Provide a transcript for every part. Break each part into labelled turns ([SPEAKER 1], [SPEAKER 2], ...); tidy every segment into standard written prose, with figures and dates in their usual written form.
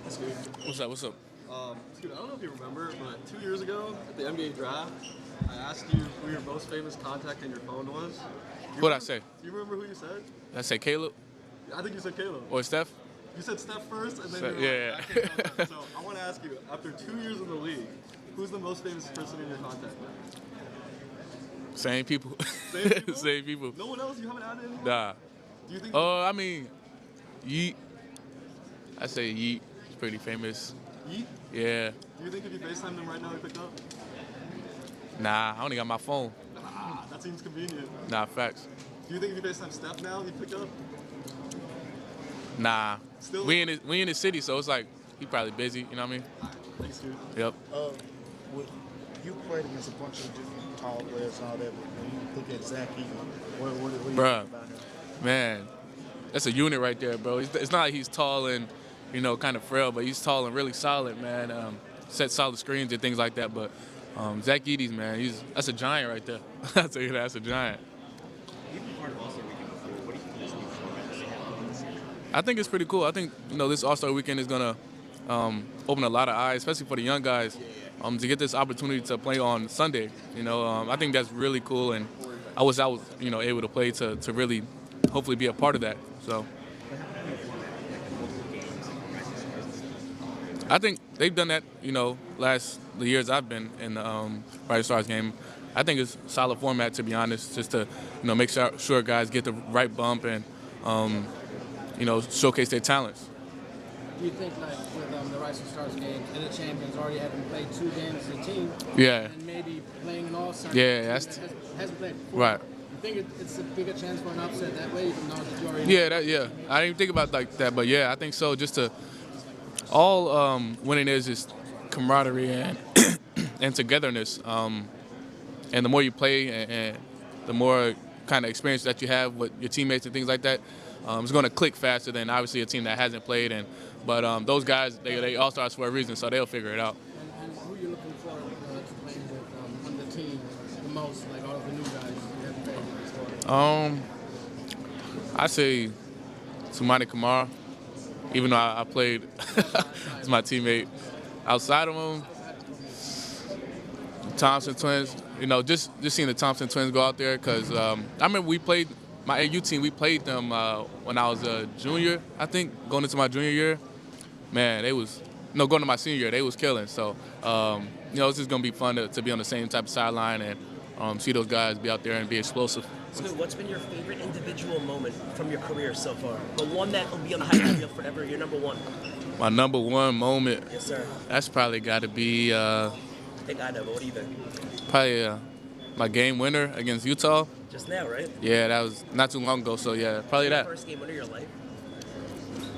[SPEAKER 1] Scoot.
[SPEAKER 2] What's up? What's up?
[SPEAKER 1] Scoot, I don't know if you remember, but 2 years ago at the NBA draft, I asked you who your most famous contact in your phone was.
[SPEAKER 2] What'd I say?
[SPEAKER 1] Do you remember who you said?
[SPEAKER 2] Did I say Caleb
[SPEAKER 1] I think you said Caleb.
[SPEAKER 2] or Steph?
[SPEAKER 1] You said Steph first, and then
[SPEAKER 2] Steph,
[SPEAKER 1] you were
[SPEAKER 2] yeah.
[SPEAKER 1] like, I can't remember. So I want to ask you, after 2 years in the league, who's the most famous person in your contact?
[SPEAKER 2] Same people.
[SPEAKER 1] Same people?
[SPEAKER 2] Same people.
[SPEAKER 1] No one else? You haven't added anyone?
[SPEAKER 2] Nah.
[SPEAKER 1] Do you think?
[SPEAKER 2] I mean, Yeet. I say Yeet. He's pretty famous.
[SPEAKER 1] Yeet?
[SPEAKER 2] Yeah.
[SPEAKER 1] Do you think if you FaceTime them right now, he picked up?
[SPEAKER 2] Nah, I only got my phone.
[SPEAKER 1] Ah, that seems convenient.
[SPEAKER 2] Nah, facts.
[SPEAKER 1] Do you think if you FaceTime Steph now, he'd pick up?
[SPEAKER 2] Nah.
[SPEAKER 1] Still?
[SPEAKER 2] We in the city, so it's like he probably busy. You know what I mean?
[SPEAKER 1] Thanks, dude.
[SPEAKER 2] Yep.
[SPEAKER 3] You played against a bunch of different tall players and all that, but when you look at Zach Egan, what do you think
[SPEAKER 2] Bruh,
[SPEAKER 3] about him?
[SPEAKER 2] man, that's a unit right there, bro. It's not like he's tall and, kind of frail, but he's tall and really solid, man. Set solid screens and things like that. But Zach Edey's, man, that's a giant right there. I'll tell you that, that's a giant.
[SPEAKER 4] You've been part of All-Star Weekend before. What do you think of this new format that they have this year?
[SPEAKER 2] I think it's pretty cool. I think, this All-Star Weekend is going to open a lot of eyes, especially for the young guys, to get this opportunity to play on Sunday. I think that's really cool, and I was able to play to really hopefully be a part of that. So I think they've done that, the years I've been in the Rising Stars game. I think it's a solid format, to be honest, just to, make sure guys get the right bump and, showcase their talents.
[SPEAKER 5] Do you think, like, with the Rising Stars game and the champions already having played 2 games as a team,
[SPEAKER 2] Yeah.
[SPEAKER 5] and maybe playing an all-star
[SPEAKER 2] Yeah,
[SPEAKER 5] team
[SPEAKER 2] that's
[SPEAKER 5] that hasn't played before,
[SPEAKER 2] Right.
[SPEAKER 5] you think it's a bigger chance for an upset that way, even though that you already
[SPEAKER 2] Yeah, I didn't even think about like that, but yeah, I think so. Just to all winning is just camaraderie and and togetherness. And the more you play and the more kind of experience that you have with your teammates and things like that, it's going to click faster than obviously a team that hasn't played. But those guys, they all stars for a reason, so they'll figure it out.
[SPEAKER 5] And who are you looking for to play with on the team the most, like all of the new guys you haven't played before?
[SPEAKER 2] I say Sumani Kamara, even though I played as my teammate. Outside of him, Thompson twins. Just seeing the Thompson twins go out there, because I remember we played my AU team. We played them when I was a junior, I think, going into my junior year. Man, going to my senior year, they was killing. So, it's just gonna be fun to be on the same type of sideline and see those guys be out there and be explosive.
[SPEAKER 4] So, what's been your favorite individual moment from your career so far? The one that will be on the highlight reel forever, your number one.
[SPEAKER 2] My number one moment.
[SPEAKER 4] Yes, sir.
[SPEAKER 2] That's probably got to be
[SPEAKER 4] I think I know, but what do you think?
[SPEAKER 2] probably my game winner against Utah.
[SPEAKER 4] Just now, right?
[SPEAKER 2] Yeah, that was not too long ago. So yeah, probably that.
[SPEAKER 4] First game winner of your life?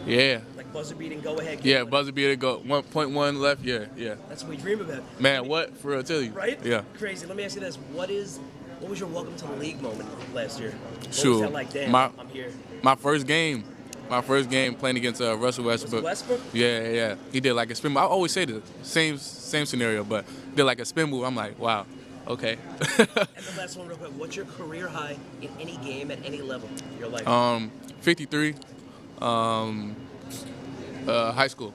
[SPEAKER 2] Yeah.
[SPEAKER 4] Like buzzer beating, go ahead.
[SPEAKER 2] Yeah, buzzer beater, go 1.1 left. Yeah.
[SPEAKER 4] That's what we dream about.
[SPEAKER 2] Man, what? For real, tell you.
[SPEAKER 4] Right?
[SPEAKER 2] Yeah.
[SPEAKER 4] Crazy. Let me ask you this: What was your welcome to the league moment last year? What was
[SPEAKER 2] Sure.
[SPEAKER 4] that like? Damn,
[SPEAKER 2] My-
[SPEAKER 4] I'm here.
[SPEAKER 2] My first game playing against Russell Westbrook.
[SPEAKER 4] Westbrook?
[SPEAKER 2] Yeah. He did like a spin move. I always say the same scenario, but did like a spin move. I'm like, wow, okay.
[SPEAKER 4] And the last one, real quick. What's your career high in any game at any level in your life?
[SPEAKER 2] 53. High school.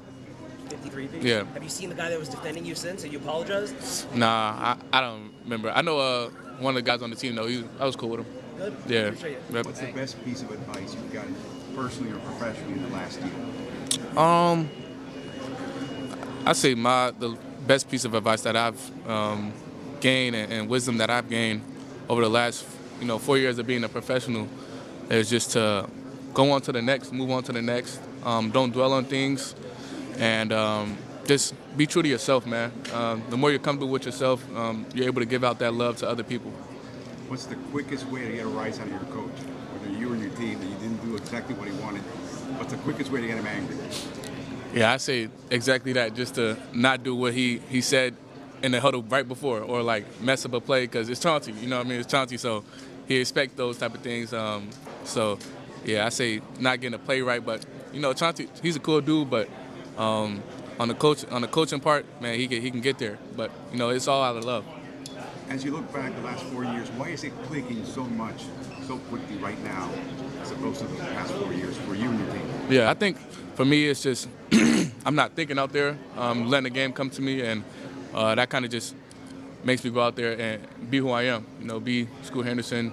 [SPEAKER 4] 53 feet?
[SPEAKER 2] Yeah.
[SPEAKER 4] Have you seen the guy that was defending you since? Have you apologized?
[SPEAKER 2] Nah, I don't remember. I know one of the guys on the team though. I was cool with him.
[SPEAKER 4] Good.
[SPEAKER 2] Yeah.
[SPEAKER 4] Appreciate it.
[SPEAKER 2] Yep.
[SPEAKER 6] What's the best piece of advice you've gotten personally or professionally in the last year?
[SPEAKER 2] I say the best piece of advice that I've gained and wisdom that I've gained over the last 4 years of being a professional is just to go on to the next, move on to the next. Don't dwell on things, and just be true to yourself, man. The more you're comfortable with yourself, you're able to give out that love to other people.
[SPEAKER 6] What's the quickest way to get a rise out of your coach? Whether you and your team that you didn't do exactly what he wanted, what's the quickest way to get him angry?
[SPEAKER 2] Yeah, I say exactly that. Just to not do what he said in the huddle right before, or like mess up a play, because it's Chauncey. You know what I mean? It's Chauncey, so he expects those type of things. So yeah, I say not getting a play right, but Chauncey, he's a cool dude, but on the coaching part, man, he can get there. But it's all out of love.
[SPEAKER 6] As you look back the last 4 years, why is it clicking so much, so quickly right now, as opposed to the past 4 years for you and your team?
[SPEAKER 2] Yeah, I think for me it's just I'm not thinking out there, letting the game come to me, and that kind of just makes me go out there and be who I am. You know, be Scoot Henderson,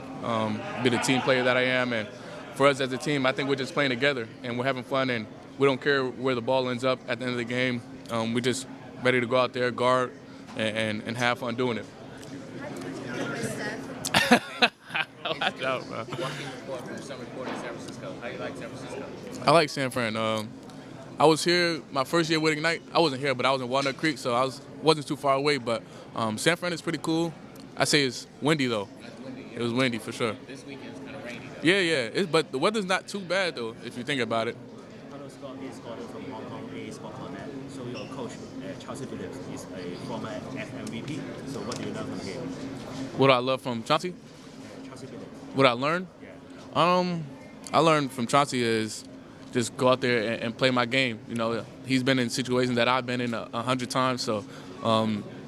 [SPEAKER 2] be the team player that I am. And for us as a team, I think we're just playing together and we're having fun, and we don't care where the ball ends up at the end of the game. We're just ready to go out there, guard, and have fun doing it. Watch out, bro.
[SPEAKER 7] Walking report from some report in San Francisco. How you like San Francisco?
[SPEAKER 2] I like San Fran. I was here my first year with Ignite. I wasn't here, but I was in Walnut Creek, so I wasn't too far away. But San Fran is pretty cool. I say it's windy though. It was windy for sure.
[SPEAKER 7] This weekend's kind of rainy though.
[SPEAKER 2] Yeah. But the weather's not too bad though, if you think about it.
[SPEAKER 8] Hello, Scott. It's Gordon from Hong Kong, a Sport Connect. So your coach, Chelsea Phillips, is a former MVP. So what do you learn from him?
[SPEAKER 2] What do I love from Chauncey?
[SPEAKER 8] Chelsea Phillips.
[SPEAKER 2] What I learned?
[SPEAKER 8] Yeah.
[SPEAKER 2] I learned from Chauncey is just go out there and play my game. You know, he's been in situations that I've been in 100 times. So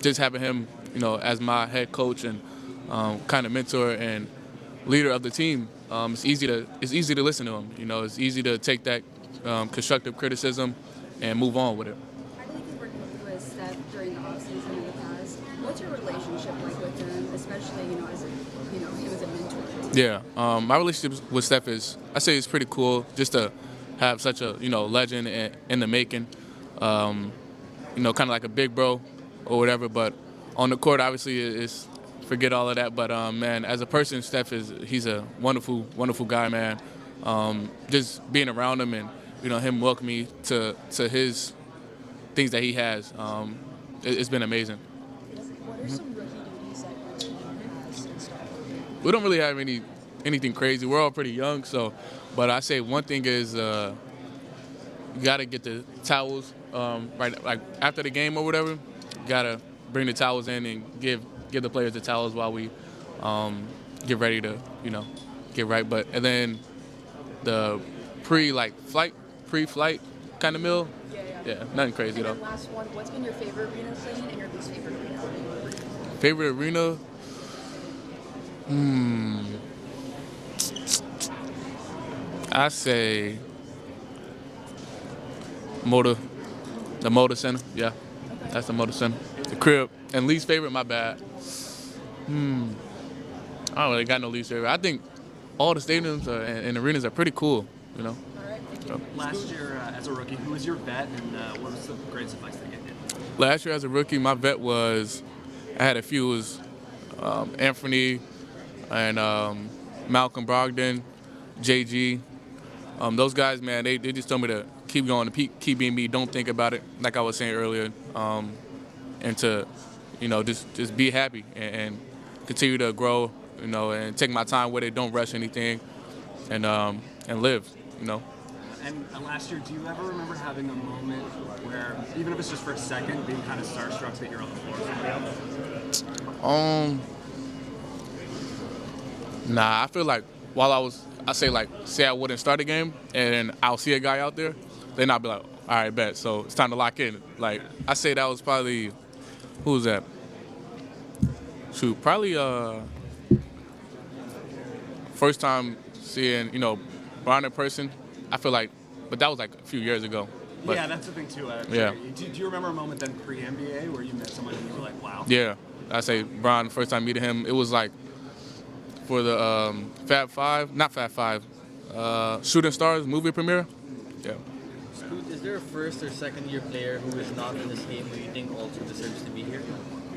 [SPEAKER 2] just having him, you know, as my head coach and kind of mentor and leader of the team, it's easy to listen to him. You know, it's easy to take that constructive criticism and move on with it.
[SPEAKER 9] I believe you worked with Steph during the offseason in the past. What's your relationship like with him, especially, you know, as him as a mentor?
[SPEAKER 2] Yeah, my relationship with Steph is, I say it's pretty cool just to have such a, you know, legend in the making, you know, kind of like a big bro or whatever. But on the court, obviously, it's forget all of that. But, man, as a person, he's a wonderful, wonderful guy, man. Just being around him and, you know, him welcoming me to his things that he has, it's been amazing.
[SPEAKER 9] What are some rookie duties that your team has in store?
[SPEAKER 2] We don't really have anything crazy. We're all pretty young, but I say one thing is you got to get the towels right, like after the game or whatever. You got to bring the towels in and give the players the towels while we get ready to, you know, get right. And then the pre-flight kind of meal. Yeah, nothing crazy
[SPEAKER 9] And
[SPEAKER 2] though.
[SPEAKER 9] then last one, what's been your favorite arena playing and your least favorite arena?
[SPEAKER 2] Favorite arena? I say the Motor Center. Yeah, that's the Motor Center. The crib. And least favorite, my bad. I don't really got no least favorite. I think all the stadiums and arenas are pretty cool, you know.
[SPEAKER 9] All right, thank you.
[SPEAKER 2] So.
[SPEAKER 10] Last year, as a rookie, who was your vet, and what was the greatest advice they gave you?
[SPEAKER 2] Last year as a rookie, my vet I had a few, was Anthony and Malcolm Brogdon, JG. Those guys, man, they just told me to keep going, to keep being me, don't think about it, like I was saying earlier, and to, you know, just be happy and continue to grow, you know, and take my time with it, don't rush anything, and live, you know.
[SPEAKER 10] And last year, do you ever remember having a moment where, even if it's just for a second, being kind of starstruck that you're on the floor with somebody else?
[SPEAKER 2] Nah, I feel like while say I wouldn't start a game and then I'll see a guy out there, then I'll be like, all right, bet. So it's time to lock in. Like, I say that was probably, who was that? Shoot, probably first time seeing, you know, Brian in person. I feel like, but that was like a few years ago. But,
[SPEAKER 10] yeah, that's the thing too. Actually.
[SPEAKER 2] Yeah.
[SPEAKER 10] Do you remember a moment then pre-NBA where you met someone and you were like, wow?
[SPEAKER 2] Yeah, I say Brian, first time meeting him, it was like for the Shooting Stars movie premiere. Yeah.
[SPEAKER 7] Scoot, is there a first or second year player who is not in this game who you think also deserves to be here?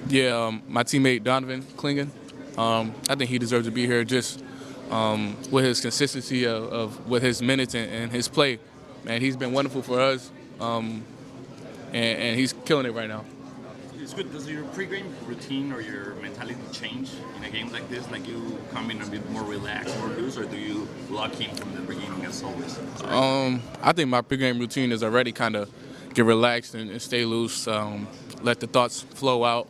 [SPEAKER 2] Yeah, my teammate Donovan Clingan. I think he deserves to be here just with his consistency with his minutes and his play. Man, he's been wonderful for us, and he's killing it right now.
[SPEAKER 11] It's good. Does your pre-game routine or your mentality change in a game like this? Like you come in a bit more relaxed, more loose, or do you lock in from the beginning as always?
[SPEAKER 2] I think my pre-game routine is already kind of get relaxed and stay loose, let the thoughts flow out.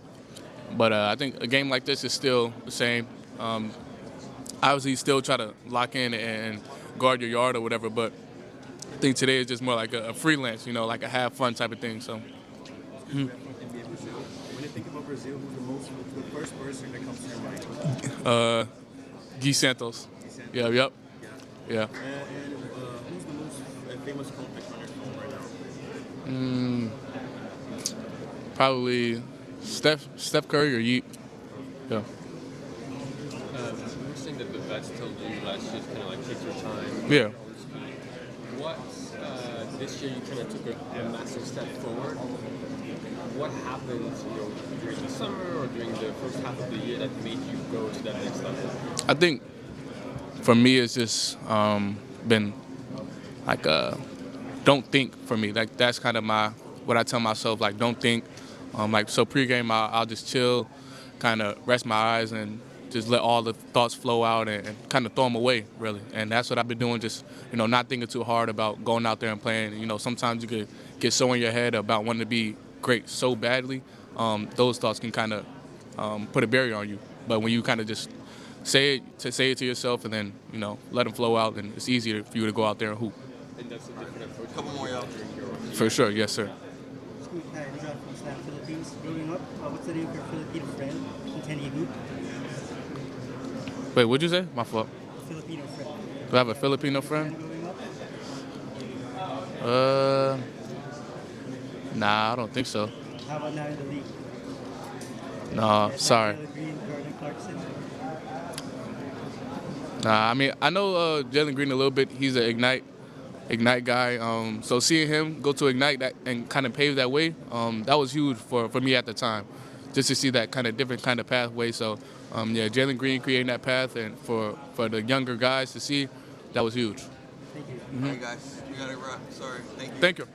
[SPEAKER 2] But I think a game like this is still the same. Obviously, still try to lock in and guard your yard or whatever, but I think today is just more like a freelance, you know, like a have fun type of thing. So.
[SPEAKER 3] When you think about Brazil, who's the first person that comes to your mind?
[SPEAKER 2] Gui Santos. Yeah, yep. Yeah.
[SPEAKER 3] And who's the most famous contact on your phone right now?
[SPEAKER 2] Probably Steph Curry or Yeet. Yeah.
[SPEAKER 12] You were saying that the vets told you last year to kind of like take your time.
[SPEAKER 2] Yeah.
[SPEAKER 12] What this year you kind of took a massive step forward. What happened, during the summer or during the first half of the year that made you go to that next level?
[SPEAKER 2] I think for me it's just been like don't think for me. Like that's kind of what I tell myself. Like don't think. Like so pregame I'll just chill, kind of rest my eyes and just let all the thoughts flow out and kind of throw them away really. And that's what I've been doing. Just not thinking too hard about going out there and playing. Sometimes you could get so in your head about wanting to be great so badly. Those thoughts can kind of put a barrier on you. But when you kind of just say it to yourself and then let them flow out, then it's easier for you to go out there and hoop.
[SPEAKER 12] And that's a different approach. Couple more out there.
[SPEAKER 2] For sure, yes sir.
[SPEAKER 13] Hi, this is from Snap Philippines. Growing up, what's the name of your Filipino friend? Can he hoop?
[SPEAKER 2] Wait, what'd you say? My fault.
[SPEAKER 13] Filipino friend.
[SPEAKER 2] Do I have a Filipino friend? Nah, I don't think so.
[SPEAKER 13] How about now in the league?
[SPEAKER 2] No, sorry.
[SPEAKER 13] Jalen Green, Jordan Clarkson.
[SPEAKER 2] Nah, I mean, I know Jalen Green a little bit. He's an Ignite guy. So seeing him go to Ignite and kind of pave that way, that was huge for me at the time, just to see that kind of different kind of pathway. So yeah, Jalen Green creating that path and for the younger guys to see, that was huge.
[SPEAKER 13] Thank you.
[SPEAKER 2] Mm-hmm.
[SPEAKER 14] Hey guys, we got to wrap. Sorry. Thank you.
[SPEAKER 2] Thank you.